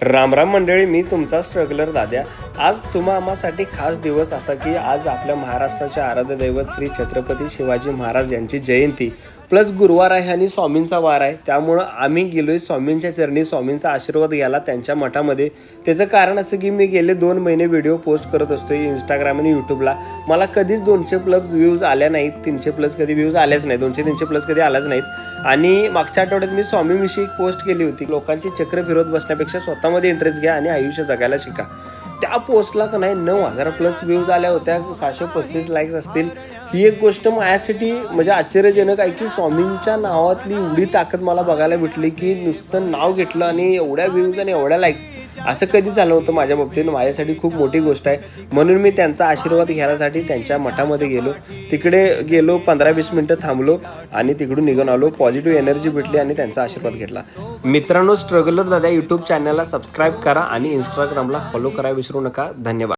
राम राम मंडळी, मी तुमचा स्ट्रगलर दाद्या। आज तुम्हा आम्हासाठी खास दिवस असा की आज आपल्या महाराष्ट्राचे आराध्य दैवत श्री छत्रपती शिवाजी महाराज यांची जयंती प्लस गुरुवार आहे आणि स्वामींचा वार आहे। त्यामुळं आम्ही गेलोय स्वामींच्या चरणी स्वामींचा आशीर्वाद घ्यायला त्यांच्या मठामध्ये। त्याचं कारण असं की मी गेले 2 महिने व्हिडिओ पोस्ट करत असतोय इंस्टाग्राम आणि यूट्यूबला। मला कधीच 200+ व्ह्यूज आल्या नाहीत, 300+ कधी व्ह्यूज आल्याच नाही, 200-300+ कधी आल्याच नाहीत। आणि मागच्या आठवड्यात मी स्वामीविषयी एक पोस्ट केली होती, लोकांची चक्र फिरवत बसण्यापेक्षा स्वतःमध्ये इंटरेस्ट घ्या आणि आयुष्य जगायला शिका। त्या पोस्टला का नाही 9,000+ व्ह्यूज आल्या होत्या, 635 लाईक्स असतील। ही एक गोष्ट माझ्यासाठी म्हणजे आश्चर्यजनक आहे की स्वामींच्या नावातली एवढी ताकद मला बघायला भेटली की नुसतं नाव घेतलं आणि एवढ्या व्ह्यूज आणि एवढ्या लाईक्स असं कधी झालं होतं माझ्या बाबतीत। माझ्यासाठी खूप मोठी गोष्ट आहे, म्हणून मी त्यांचा आशीर्वाद घेण्यासाठी त्यांच्या मठामध्ये गेलो। तिकडे गेलो, 15-20 मिनटं थांबलो आणि तिकडून निघून आलो। पॉझिटिव्ह एनर्जी भेटली आणि त्यांचा आशीर्वाद घेतला। मित्रांनो, स्ट्रगलर दादा यूट्यूब चॅनलला सबस्क्राईब करा आणि इंस्टाग्रामला फॉलो करायला विसरू नका। धन्यवाद।